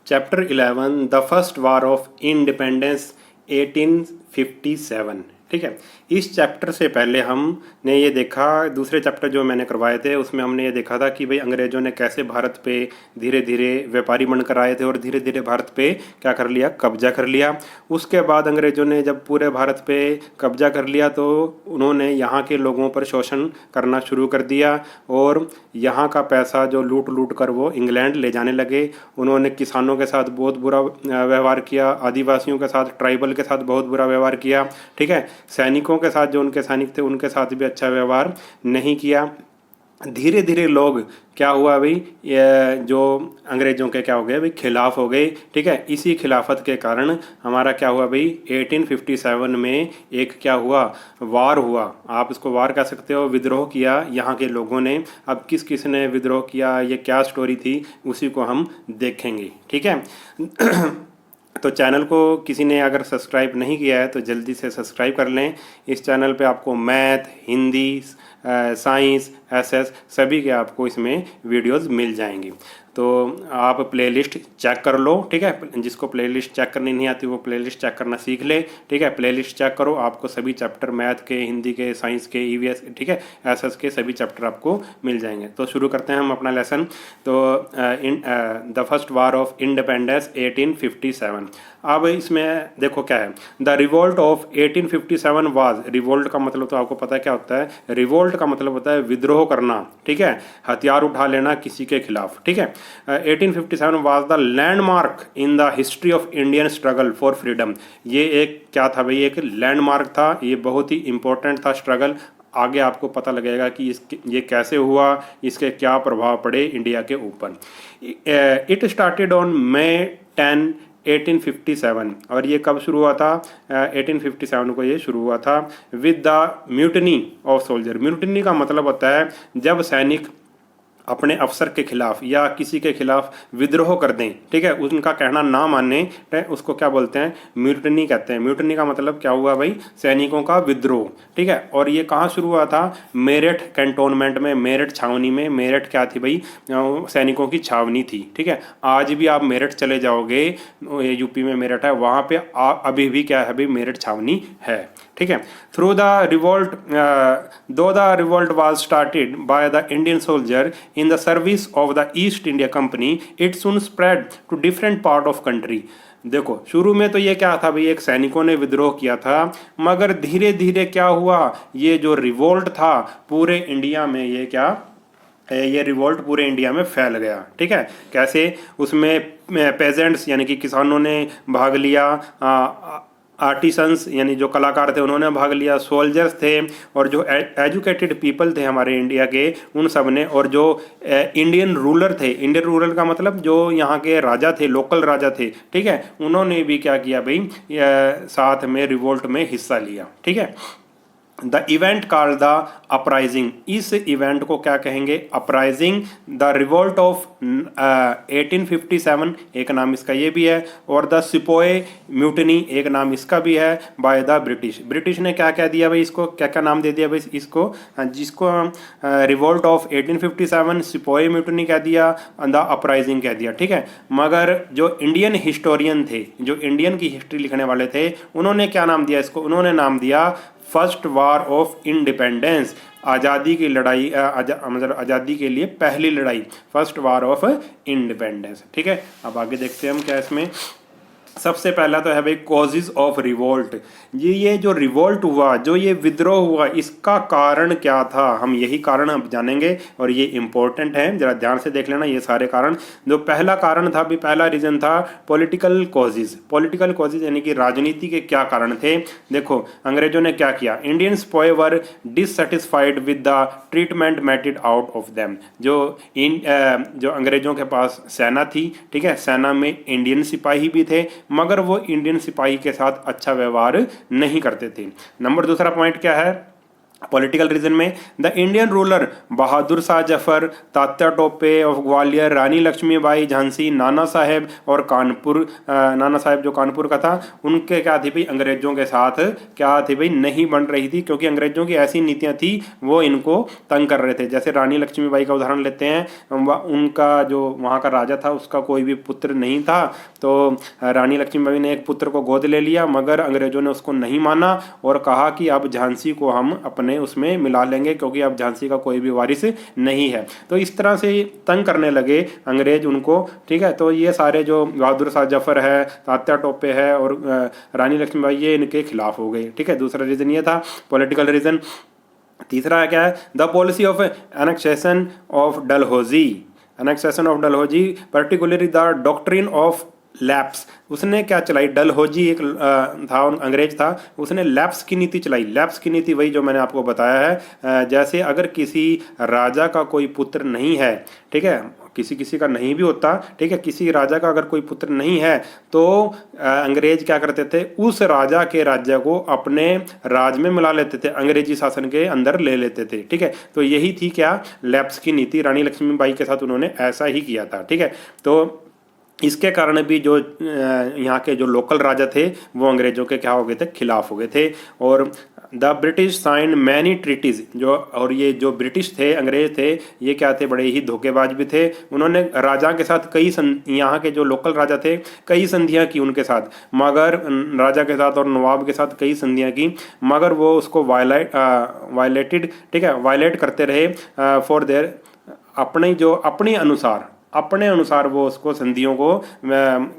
Chapter 11 the first war of independence 1857। ठीक है, इस चैप्टर से पहले हमने ये देखा, दूसरे चैप्टर जो मैंने करवाए थे उसमें हमने ये देखा था कि भाई अंग्रेज़ों ने कैसे भारत पे धीरे धीरे व्यापारी बनकर आए थे और धीरे धीरे भारत पे क्या कर लिया, कब्जा कर लिया। उसके बाद अंग्रेज़ों ने जब पूरे भारत पे कब्जा कर लिया तो उन्होंने यहाँ के लोगों पर शोषण करना शुरू कर दिया और यहाँ का पैसा जो लूट लूट कर वो इंग्लैंड ले जाने लगे। उन्होंने किसानों के साथ बहुत बुरा व्यवहार किया, आदिवासियों के साथ, ट्राइबल के साथ बहुत बुरा व्यवहार किया। ठीक है, सैनिकों के साथ, जो उनके सैनिक थे उनके साथ भी अच्छा व्यवहार नहीं किया। धीरे धीरे लोग क्या हुआ भाई, ये जो अंग्रेज़ों के क्या हो गए भाई, खिलाफ हो गए। ठीक है, इसी खिलाफत के कारण हमारा क्या हुआ भाई, 1857 में एक क्या हुआ, वार हुआ। आप इसको वार कह सकते हो, विद्रोह किया यहाँ के लोगों ने। अब किस किस ने विद्रोह किया, ये क्या स्टोरी थी, उसी को हम देखेंगे। ठीक है तो चैनल को किसी ने अगर सब्सक्राइब नहीं किया है तो जल्दी से सब्सक्राइब कर लें। इस चैनल पे आपको मैथ, हिंदी, साइंस, एसएस सभी के आपको इसमें वीडियोस मिल जाएंगी। तो आप प्लेलिस्ट चेक कर लो। ठीक है, जिसको प्लेलिस्ट चेक करनी नहीं आती वो प्लेलिस्ट चेक करना सीख ले। ठीक है, प्लेलिस्ट चेक करो, आपको सभी चैप्टर मैथ के, हिंदी के, साइंस के, ईवीएस, ठीक है, एसएस के सभी चैप्टर आपको मिल जाएंगे। तो शुरू करते हैं हम अपना लेसन। तो the first war of independence 1857। अब इसमें देखो क्या है, the revolt of 1857 was, revolt का मतलब तो आपको पता है क्या होता है, रिवोल्ट का मतलब होता है विद्रोह करना। ठीक है, हथियार उठा लेना किसी के खिलाफ। ठीक है, 1857 was the landmark in the history of Indian struggle for freedom. ये एक क्या था भाई, एक लैंडमार्क था, ये बहुत ही इंपॉर्टेंट था स्ट्रगल। आगे आपको पता लगेगा कि ये कैसे हुआ, इसके क्या प्रभाव पड़े इंडिया के ऊपर। It started on May 10 1857। और ये कब शुरू हुआ था, 1857 को ये शुरू हुआ था with the mutiny of soldier. Mutiny का मतलब होता है जब सैनिक अपने अफसर के खिलाफ या किसी के खिलाफ विद्रोह कर दें। ठीक है, उनका कहना ना माने उसको क्या बोलते हैं, म्यूटनी कहते हैं। म्यूटनी का मतलब क्या हुआ भाई, सैनिकों का विद्रोह। ठीक है, और ये कहाँ शुरू हुआ था, मेरठ कैंटोनमेंट में, मेरठ छावनी में। मेरठ क्या थी भाई, सैनिकों की छावनी थी। ठीक है, आज भी आप मेरठ चले जाओगे, यूपी में मेरठ है, वहाँ पे अभी भी क्या है भाई, मेरठ छावनी है। ठीक है, थ्रू द रिवोल्ट, दो the revolt was started by the Indian soldier in the service of the East India Company, it soon spread to different part of country। देखो शुरू में तो ये क्या था भाई, एक सैनिकों ने विद्रोह किया था, मगर धीरे धीरे क्या हुआ, ये जो रिवोल्ट था पूरे इंडिया में, ये क्या, ये रिवोल्ट पूरे इंडिया में फैल गया। ठीक है, कैसे, उसमें पेजेंट्स यानी कि किसानों ने भाग लिया, आर्टिसंस यानी जो कलाकार थे उन्होंने भाग लिया, सोल्जर्स थे, और जो एजुकेटेड पीपल थे हमारे इंडिया के उन सब ने, और जो इंडियन रूलर थे, इंडियन रूलर का मतलब जो यहाँ के राजा थे, लोकल राजा थे। ठीक है, उन्होंने भी क्या किया भाई, साथ में रिवोल्ट में हिस्सा लिया। ठीक है, the event called the uprising, इस इवेंट को क्या कहेंगे, अपराइजिंग। द रिवोल्ट ऑफ 1857 एक नाम इसका ये भी है, और द सिपोए म्यूटनी एक नाम इसका भी है, बाय द ब्रिटिश। ब्रिटिश ने क्या क्या दिया भाई, इसको क्या क्या नाम दे दिया भाई इसको, जिसको रिवोल्ट ऑफ 1857, सिपोए म्यूटनी कह दिया, द अपराइजिंग कह दिया। ठीक है, मगर जो इंडियन हिस्टोरियन थे, जो इंडियन की हिस्ट्री लिखने वाले थे, उन्होंने क्या नाम दिया इसको, उन्होंने नाम दिया फर्स्ट वार ऑफ इंडिपेंडेंस, आज़ादी की लड़ाई, मतलब आज़ादी के लिए पहली लड़ाई, फर्स्ट वार ऑफ इंडिपेंडेंस। ठीक है, अब आगे देखते हैं हम क्या इसमें। सबसे पहला तो है भाई कॉजेज ऑफ रिवोल्ट। ये जो रिवोल्ट हुआ, जो ये विद्रोह हुआ, इसका कारण क्या था, हम यही कारण अब जानेंगे, और ये इंपॉर्टेंट है, जरा ध्यान से देख लेना ये सारे कारण। जो पहला कारण था भी, पहला रीजन था पॉलिटिकल कॉजेज। पॉलिटिकल कॉजेज यानी कि राजनीति के क्या कारण थे। देखो अंग्रेजों ने क्या किया, Indians were dissatisfied with the treatment mated out of them. जो अंग्रेजों के पास सेना थी, ठीक है, सेना में इंडियन सिपाही भी थे, मगर वो इंडियन सिपाही के साथ अच्छा व्यवहार नहीं करते थे। नंबर दूसरा पॉइंट क्या है, पॉलिटिकल रीजन में the Indian ruler Bahadur Shah Zafar, Tatya Tope of Gwalior, Rani Lakshmibai Jhansi, Nana Sahib और कानपुर, नाना साहेब जो कानपुर का था, उनके क्या थी भाई, अंग्रेजों के साथ क्या थी भाई, नहीं बन रही थी, क्योंकि अंग्रेजों की ऐसी नीतियां थी वो इनको तंग कर रहे थे। जैसे रानी लक्ष्मीबाई का उदाहरण लेते हैं, उनका जो वहाँ का राजा था उसका कोई भी पुत्र नहीं था, तो रानी लक्ष्मीबाई ने एक पुत्र को गोद ले लिया, मगर अंग्रेजों ने उसको नहीं माना और कहा कि अब झांसी को हम अपने उसमें मिला लेंगे, क्योंकि अब झांसी का कोई भी वारिस नहीं है। तो इस तरह से तंग करने लगे अंग्रेज उनको, ठीक है। तो ये सारे जो बहादुर शाह जफर है, तात्या टोपे है और रानी लक्ष्मीबाई, ये इनके खिलाफ हो गए, ठीक है। दूसरा रीजन ये था, पॉलिटिकल रीजन। तीसरा है क्या है, the policy of annexation of Dalhousie, annexation of Dalhousie, particularly the doctrine of lapse. उसने क्या चलाई, डलहौजी एक था, अंग्रेज था, उसने लैप्स की नीति चलाई। लैप्स की नीति वही जो मैंने आपको बताया है, जैसे अगर किसी राजा का कोई पुत्र नहीं है, ठीक है, किसी किसी का नहीं भी होता, ठीक है, किसी राजा का अगर कोई पुत्र नहीं है तो अंग्रेज क्या करते थे, उस राजा के राज्य को अपने राज में मिला लेते थे, अंग्रेजी शासन के अंदर ले लेते थे, ठीक है। तो यही थी क्या, लैप्स की नीति। रानी लक्ष्मीबाई के साथ उन्होंने ऐसा ही किया था, ठीक है। तो इसके कारण भी जो यहाँ के जो लोकल राजा थे वो अंग्रेजों के क्या हो गए थे, खिलाफ हो गए थे। और the British sign many treaties, जो और ये जो ब्रिटिश थे, अंग्रेज थे, ये क्या थे, बड़े ही धोखेबाज भी थे। उन्होंने राजा के साथ यहाँ के जो लोकल राजा थे कई संधियाँ की उनके साथ, मगर राजा के साथ और नवाब के साथ कई संधियाँ की, मगर वो उसको वायलेटेड, ठीक है, वायलेट करते रहे फॉर देयर, अपने अनुसार वो उसको संधियों को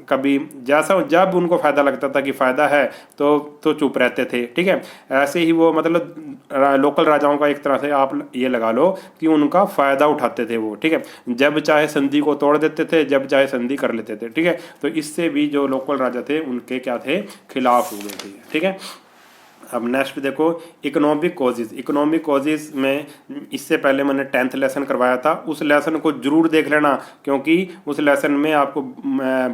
कभी जैसा जब उनको फ़ायदा लगता था कि फ़ायदा है तो चुप रहते थे, ठीक है। ऐसे ही वो मतलब लोकल राजाओं का एक तरह से आप ये लगा लो कि उनका फ़ायदा उठाते थे वो, ठीक है। जब चाहे संधि को तोड़ देते थे, जब चाहे संधि कर लेते थे, ठीक है। तो इससे भी जो लोकल राजा थे उनके क्या थे, खिलाफ हो गए थे, ठीक है। अब नेक्स्ट देखो, इकोनॉमिक कॉजेज। इकोनॉमिक कॉजेज में इससे पहले मैंने 10th लेसन करवाया था, उस लेसन को जरूर देख लेना, क्योंकि उस लेसन में आपको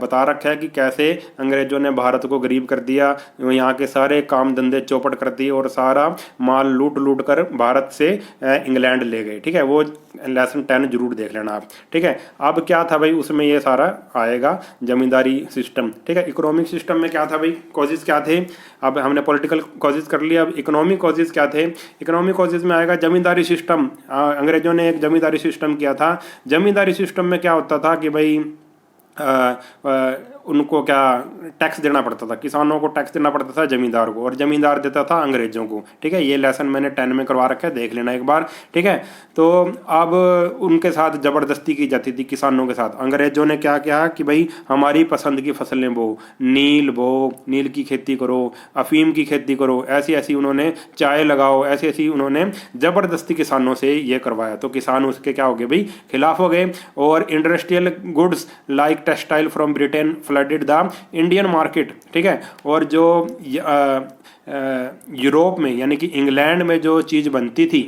बता रखा है कि कैसे अंग्रेजों ने भारत को गरीब कर दिया, यहाँ के सारे काम धंधे चौपट कर दिए और सारा माल लूट लूट कर भारत से इंग्लैंड ले गए, ठीक है। वो लेसन 10 जरूर देख लेना आप, ठीक है। अब क्या था भाई, उसमें ये सारा आएगा, जमींदारी सिस्टम, ठीक है। इकोनॉमिक सिस्टम में क्या था भाई, कॉजेज क्या थे। अब हमने पॉलिटिकल कॉजेज कर लिया, अब इकोनॉमिक कॉजेज क्या थे। इकोनॉमिक कॉजेज में आएगा जमींदारी सिस्टम। अंग्रेजों ने एक जमींदारी सिस्टम किया था। जमींदारी सिस्टम में क्या होता था कि भाई उनको क्या टैक्स देना पड़ता था, किसानों को टैक्स देना पड़ता था जमींदार को, और जमींदार देता था अंग्रेजों को, ठीक है। ये लेसन मैंने 10 में करवा रखा है, देख लेना एक बार, ठीक है। तो अब उनके साथ ज़बरदस्ती की जाती थी किसानों के साथ। अंग्रेजों ने क्या किया कि भाई हमारी पसंद की फसलें बो, नील की खेती करो, अफीम की खेती करो, ऐसी ऐसी उन्होंने चाय लगाओ, ऐसी ऐसी उन्होंने ज़बरदस्ती किसानों से ये करवाया। तो किसान उसके क्या हो गए भाई, खिलाफ हो गए। और industrial goods like textile from Britain flooded the Indian market, ठीक है। और जो यूरोप में यानी कि इंग्लैंड में जो चीज़ बनती थी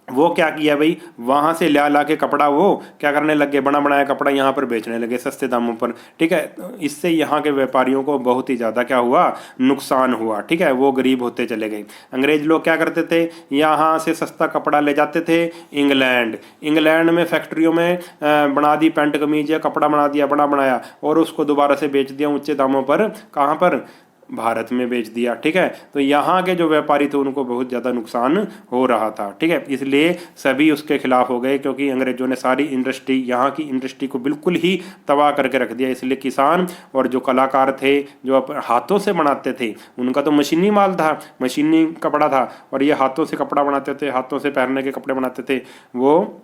वो क्या किया भाई, वहाँ से ला के कपड़ा वो क्या करने लग गए, बना बनाया कपड़ा यहाँ पर बेचने लगे सस्ते दामों पर, ठीक है। इससे यहाँ के व्यापारियों को बहुत ही ज़्यादा क्या हुआ, नुकसान हुआ, ठीक है। वो गरीब होते चले गए। अंग्रेज लोग क्या करते थे, यहाँ से सस्ता कपड़ा ले जाते थे इंग्लैंड में फैक्ट्रियों में बना दी पैंट कमीज या कपड़ा बना दिया बना बनाया, और उसको दोबारा से बेच दिया ऊँचे दामों पर, कहाँ पर, भारत में बेच दिया, ठीक है। तो यहाँ के जो व्यापारी थे उनको बहुत ज़्यादा नुकसान हो रहा था, ठीक है। इसलिए सभी उसके खिलाफ हो गए, क्योंकि अंग्रेजों ने सारी इंडस्ट्री, यहाँ की इंडस्ट्री को बिल्कुल ही तबाह करके रख दिया। इसलिए किसान और जो कलाकार थे जो हाथों से बनाते थे, उनका तो मशीनी माल था, मशीनी कपड़ा था, और ये हाथों से कपड़ा बनाते थे, हाथों से पहनने के कपड़े बनाते थे, वो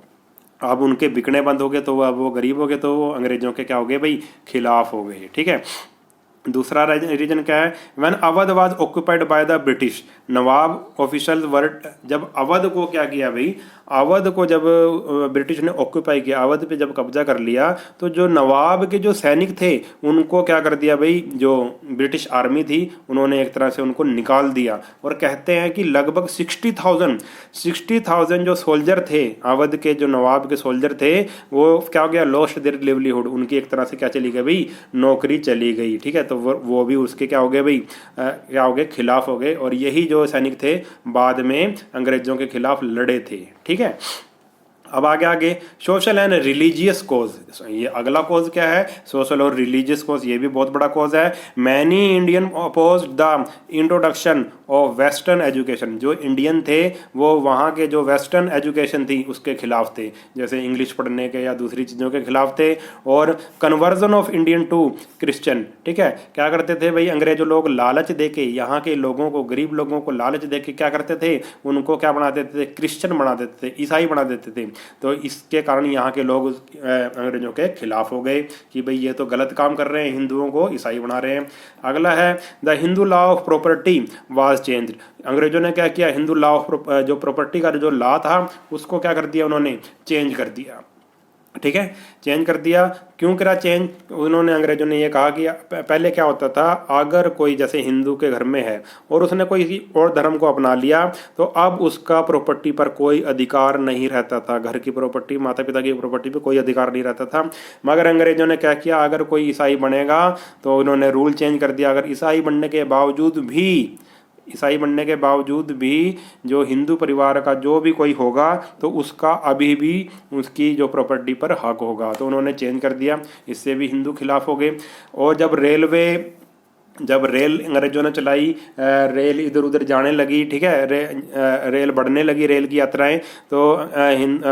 अब उनके बिकने बंद हो गए, तो अब वो गरीब हो गए, तो वो अंग्रेजों के क्या हो गए भाई, खिलाफ हो गए, ठीक है। दूसरा रीजन क्या है, when Awadh was occupied by the British, Nawab official word, जब अवध को क्या किया भाई, अवध को जब ब्रिटिश ने ऑक्यूपाई किया, अवध पे जब कब्जा कर लिया, तो जो नवाब के जो सैनिक थे उनको क्या कर दिया भाई, जो ब्रिटिश आर्मी थी उन्होंने एक तरह से उनको निकाल दिया। और कहते हैं कि लगभग 60,000 जो सोल्जर थे, अवध के जो नवाब के सोल्जर थे, वो क्या हो गया, लॉस्ट देयर लिवलीहुड, उनकी एक तरह से क्या चली गई भाई, नौकरी चली गई। ठीक है, तो वो भी उसके क्या हो गए भाई, क्या हो गए, खिलाफ हो गए। और यही जो सैनिक थे बाद में अंग्रेजों के खिलाफ लड़े थे। ठीक है, अब आगे आगे सोशल एंड रिलीजियस कोज, ये अगला कोज क्या है, सोशल और रिलीजियस कोज, ये भी बहुत बड़ा कोज है। Many Indian oppose the introduction of western education, जो इंडियन थे वो वहाँ के जो वेस्टर्न एजुकेशन थी उसके खिलाफ थे, जैसे इंग्लिश पढ़ने के या दूसरी चीज़ों के खिलाफ थे। और conversion of Indian to Christian, ठीक है, क्या करते थे भाई, अंग्रेजों लोग लालच दे के यहाँ के लोगों को, गरीब लोगों को लालच दे के क्या करते थे, उनको क्या बना देते थे, क्रिश्चियन बना देते थे, ईसाई बना देते थे। तो इसके कारण यहाँ के लोग अंग्रेजों के खिलाफ हो गए कि भाई ये तो गलत काम कर रहे हैं, हिंदुओं को ईसाई बना रहे हैं। अगला है the Hindu law of property was change, अंग्रेजों ने क्या किया, हिंदू लॉ ऑफ जो प्रॉपर्टी का जो लॉ था उसको क्या कर दिया, उन्होंने चेंज कर दिया। ठीक है, चेंज कर दिया। क्यों करा चेंज, उन्होंने, अंग्रेजों ने ये कहा कि पहले क्या होता था, अगर कोई जैसे हिंदू के घर में है और उसने कोई और धर्म को अपना लिया तो अब उसका प्रॉपर्टी पर कोई अधिकार नहीं रहता था, घर की प्रॉपर्टी, माता पिता की प्रॉपर्टी पे कोई अधिकार नहीं रहता था। मगर अंग्रेजों ने क्या किया, अगर कोई ईसाई बनेगा तो उन्होंने रूल चेंज कर दिया, अगर ईसाई बनने के बावजूद भी जो हिंदू परिवार का जो भी कोई होगा तो उसका अभी भी उसकी जो प्रॉपर्टी पर हक होगा। तो उन्होंने चेंज कर दिया, इससे भी हिंदू खिलाफ हो गए। और जब रेल अंग्रेजों ने चलाई, रेल इधर उधर जाने लगी, ठीक है, रेल बढ़ने लगी, रेल की यात्राएं, तो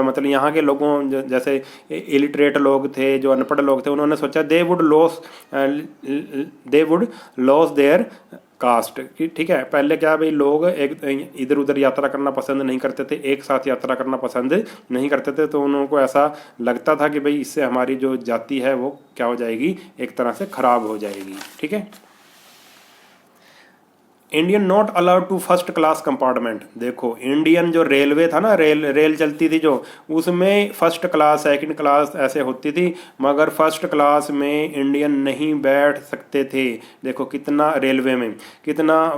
मतलब यहाँ के लोगों, जैसे इलिटरेट लोग थे, जो अनपढ़ लोग थे, उन्होंने सोचा they would loss their caste, ठीक है। पहले क्या भाई, लोग एक इधर उधर यात्रा करना पसंद नहीं करते थे, एक साथ यात्रा करना पसंद नहीं करते थे, तो उनको ऐसा लगता था कि भाई इससे हमारी जो जाति है वो क्या हो जाएगी, एक तरह से खराब हो जाएगी। ठीक है, Indian not allowed to first class compartment, देखो इंडियन जो रेलवे था ना, रेल चलती थी जो, उसमें फर्स्ट क्लास सेकंड क्लास ऐसे होती थी, मगर फर्स्ट क्लास में इंडियन नहीं बैठ सकते थे। देखो कितना रेलवे में कितना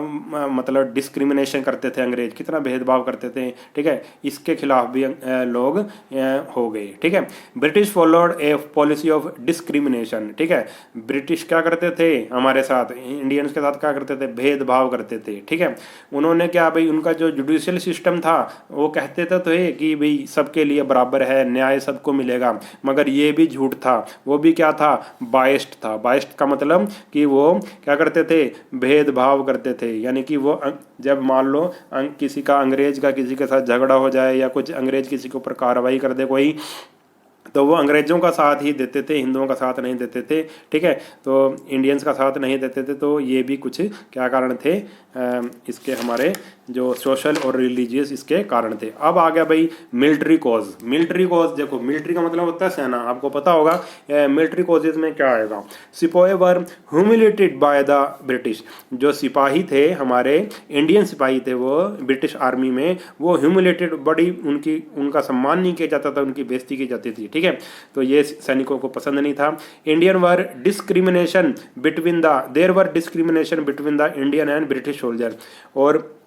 मतलब डिस्क्रिमिनेशन करते थे अंग्रेज, कितना भेदभाव करते थे। ठीक है, इसके खिलाफ भी लोग हो गए। ठीक है, British followed A policy of discrimination, ठीक है, ब्रिटिश क्या करते थे हमारे साथ, इंडियंस के साथ क्या करते थे, भेदभाव करते थे। ठीक है, उन्होंने क्या भाई, उनका जो जुडिशियल सिस्टम था वो कहते थे तो कि भाई सबके लिए बराबर है, न्याय सबको मिलेगा, मगर ये भी झूठ था, वो भी क्या था, बाइस्ड था। बाइस्ड का मतलब कि वो क्या करते थे, भेदभाव करते थे, यानी कि वो जब मान लो किसी का, अंग्रेज का किसी के साथ झगड़ा हो जाए या कुछ अंग्रेज किसी के ऊपर कार्रवाई कर दे कोई, तो वो अंग्रेज़ों का साथ ही देते थे, हिंदुओं का साथ नहीं देते थे। ठीक है, तो इंडियंस का साथ नहीं देते थे। तो ये भी कुछ क्या कारण थे, इसके हमारे जो सोशल और रिलीजियस इसके कारण थे। अब आ गया भाई मिलिट्री कॉज। मिलिट्री कॉज देखो, मिलिट्री का मतलब होता है सेना, आपको पता होगा। मिलिट्री कॉजेज में क्या आएगा, सिपाही वर ह्यूमिलेटेड बाय द ब्रिटिश, जो सिपाही थे हमारे, इंडियन सिपाही थे वो ब्रिटिश आर्मी में, वो ह्यूमिलेटेड, बड़ी उनका सम्मान नहीं किया जाता था, उनकी बेइज्जती की जाती थी। ठीक है, तो ये सैनिकों को पसंद नहीं था। Indian were discrimination between there were discrimination between the Indian and British soldier, और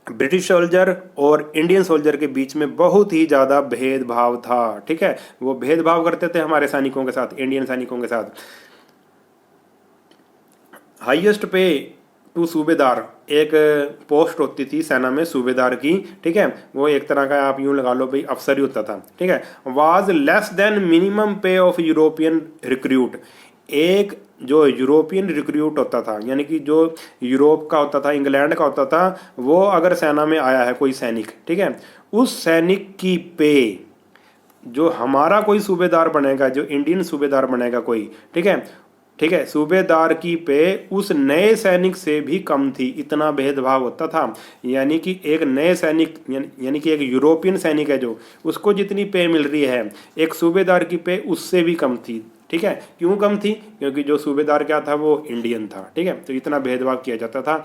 ब्रिटिश सोल्जर और इंडियन सोल्जर के बीच में बहुत ही ज़्यादा भेदभाव था। ठीक है, वो भेदभाव करते थे हमारे सैनिकों के साथ, इंडियन सैनिकों के साथ। हाईएस्ट पे टू सूबेदार, एक पोस्ट होती थी सेना में सूबेदार की। ठीक है, वो एक तरह का आप यूं लगा लो भाई अफसर ही होता था। ठीक है, वाज लेस देन मिनिमम पे ऑफ यूरोपियन रिक्रूट, एक जो यूरोपियन रिक्रूट होता था, यानी कि जो यूरोप का होता था, इंग्लैंड का होता था, वो अगर सेना में आया है कोई सैनिक, ठीक है, उस सैनिक की पे, जो हमारा कोई सूबेदार बनेगा, जो इंडियन सूबेदार बनेगा कोई, ठीक है, सूबेदार की पे उस नए सैनिक से भी कम थी। इतना भेदभाव होता था, यानी कि एक नए सैनिक, यानी कि एक यूरोपियन सैनिक है जो, उसको जितनी पे मिल रही है, एक सूबेदार की पे उससे भी कम थी। ठीक है, क्यों कम थी, क्योंकि जो सूबेदार क्या था, वो इंडियन था। ठीक है, तो इतना भेदभाव किया जाता था।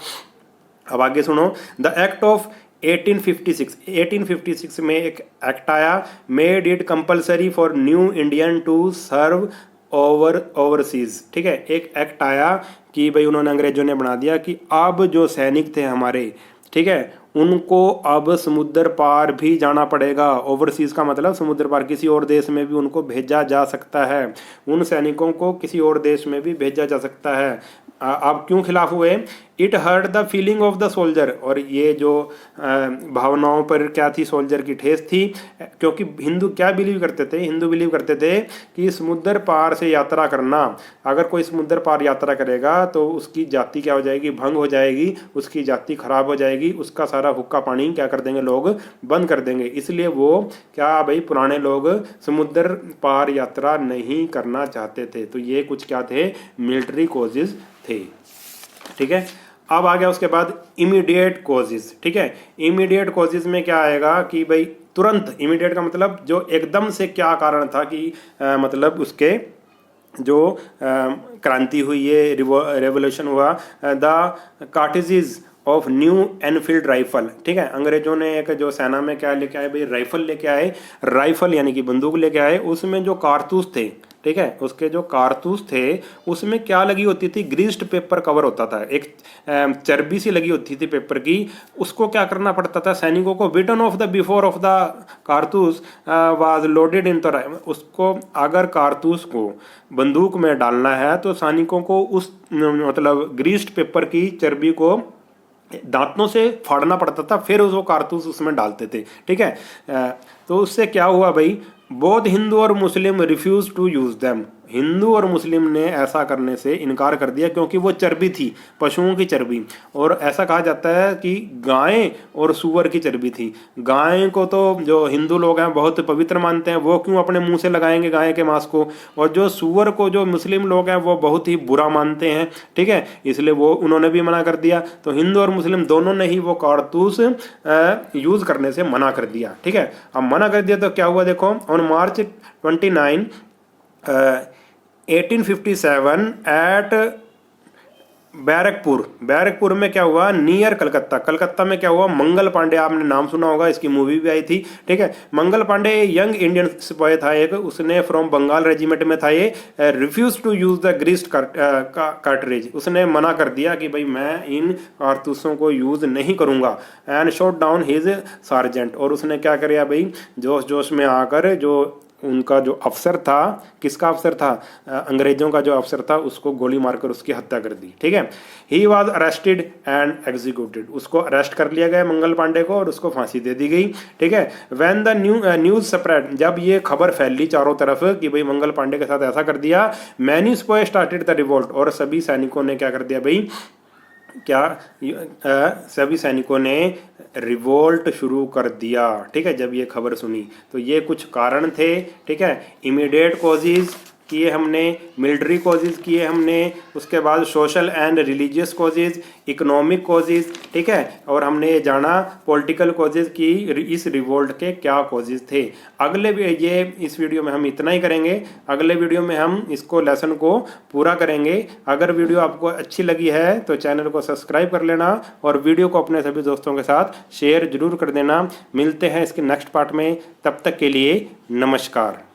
अब आगे सुनो, द एक्ट ऑफ 1856 में एक एक्ट आया, made it compulsory for new Indian to serve overseas. ठीक है, एक एक्ट आया कि भाई उन्होंने, अंग्रेजों ने बना दिया कि अब जो सैनिक थे हमारे, ठीक है, उनको अब समुद्र पार भी जाना पड़ेगा। ओवरसीज का मतलब समुद्र पार, किसी और देश में भी उनको भेजा जा सकता है, उन सैनिकों को किसी और देश में भी भेजा जा सकता है। आप क्यों खिलाफ हुए? It hurt the feeling of the soldier, और ये जो भावनाओं पर क्या थी, सोल्जर की ठेस थी, क्योंकि हिंदू क्या बिलीव करते थे, हिंदू बिलीव करते थे कि समुद्र पार से यात्रा करना, अगर कोई समुद्र पार यात्रा करेगा तो उसकी जाति क्या हो जाएगी, भंग हो जाएगी, उसकी जाति खराब हो जाएगी, उसका सारा हुक्का पानी क्या कर देंगे लोग, बंद कर देंगे। इसलिए वो क्या भाई, पुराने लोग समुद्र पार यात्रा नहीं करना चाहते थे। तो ये कुछ क्या थे, मिलिट्री कॉजेज थे। ठीक है, अब आ गया उसके बाद इमीडिएट कॉजेज। ठीक है, इमीडिएट कॉजेज में क्या आएगा कि भाई तुरंत, इमीडिएट का मतलब जो एकदम से क्या कारण था कि मतलब उसके जो क्रांति हुई है, रेवोल्यूशन हुआ, the कार्टेजेस of new Enfield rifle. ठीक है, अंग्रेजों ने एक जो सेना में क्या लेके आए भाई, राइफल लेके आए, राइफल यानी कि बंदूक लेके आए, उसमें जो कारतूस थे, ठीक है, उसके जो कारतूस थे उसमें क्या लगी होती थी, ग्रीस्ड पेपर कवर होता था, एक चर्बी सी लगी होती थी पेपर की, उसको क्या करना पड़ता था सैनिकों को, bitten off the before of the कारतूस वाज लोडेड इन द, उसको अगर कारतूस को बंदूक में डालना है तो सैनिकों को उस मतलब ग्रीस्ड पेपर की चर्बी को दांतों से फाड़ना पड़ता था, फिर वो कारतूस उसमें डालते थे। ठीक है, तो उससे क्या हुआ भाई, बोथ हिंदू और Muslim refuse to use them, हिंदू और मुस्लिम ने ऐसा करने से इनकार कर दिया, क्योंकि वो चर्बी थी, पशुओं की चर्बी, और ऐसा कहा जाता है कि गायें और सूअर की चर्बी थी। गाय को तो जो हिंदू लोग हैं बहुत पवित्र मानते हैं, वो क्यों अपने मुंह से लगाएंगे गाय के मांस को, और जो सूअर को जो मुस्लिम लोग हैं वो बहुत ही बुरा मानते हैं। ठीक है, इसलिए वो उन्होंने भी मना कर दिया। तो हिंदू और मुस्लिम दोनों ने ही वो कारतूस यूज करने से मना कर दिया। ठीक है, अब मना कर दिया तो क्या हुआ, देखो ऑन मार्च 29 1857 एट बैरकपुर में क्या हुआ, नियर कलकत्ता, कलकत्ता में क्या हुआ, मंगल पांडे, आपने नाम सुना होगा, इसकी मूवी भी आई थी। ठीक है, मंगल पांडे यंग इंडियन सिपाही था एक, उसने फ्रॉम बंगाल रेजिमेंट में था ये, refuse to use the greased cartridge, उसने मना कर दिया कि भाई मैं इन कारतूसों को यूज नहीं करूंगा, and shot down his sergeant, और उसने क्या किया भाई, जोश जोश में आकर जो उनका जो अफसर था, किसका अफसर था, अंग्रेजों का जो अफसर था, उसको गोली मारकर उसकी हत्या कर दी। ठीक है, he was arrested and executed, उसको अरेस्ट कर लिया गया मंगल पांडे को, और उसको फांसी दे दी गई। ठीक है, व्हेन द न्यूज स्प्रेड, जब ये खबर फैली चारों तरफ कि भाई मंगल पांडे के साथ ऐसा कर दिया, मैनी सिपाही स्टार्टेड द रिवोल्ट, और सभी सैनिकों ने क्या कर दिया भाई, सभी सैनिकों ने रिवोल्ट शुरू कर दिया। ठीक है, जब ये खबर सुनी, तो ये कुछ कारण थे। ठीक है, इमीडिएट कॉजेज किए हमने, मिलिट्री कॉजेज किए हमने, उसके बाद social and religious causes, economic causes. ठीक है, और हमने ये जाना पॉलिटिकल कॉजेज की इस रिवोल्ट के क्या कॉजेज थे। अगले ये इस वीडियो में हम इतना ही करेंगे, अगले वीडियो में हम इसको लेसन को पूरा करेंगे। अगर वीडियो आपको अच्छी लगी है तो चैनल को सब्सक्राइब कर लेना, और वीडियो को अपने सभी दोस्तों के साथ शेयर जरूर कर देना। मिलते हैं इसके नेक्स्ट पार्ट में, तब तक के लिए नमस्कार।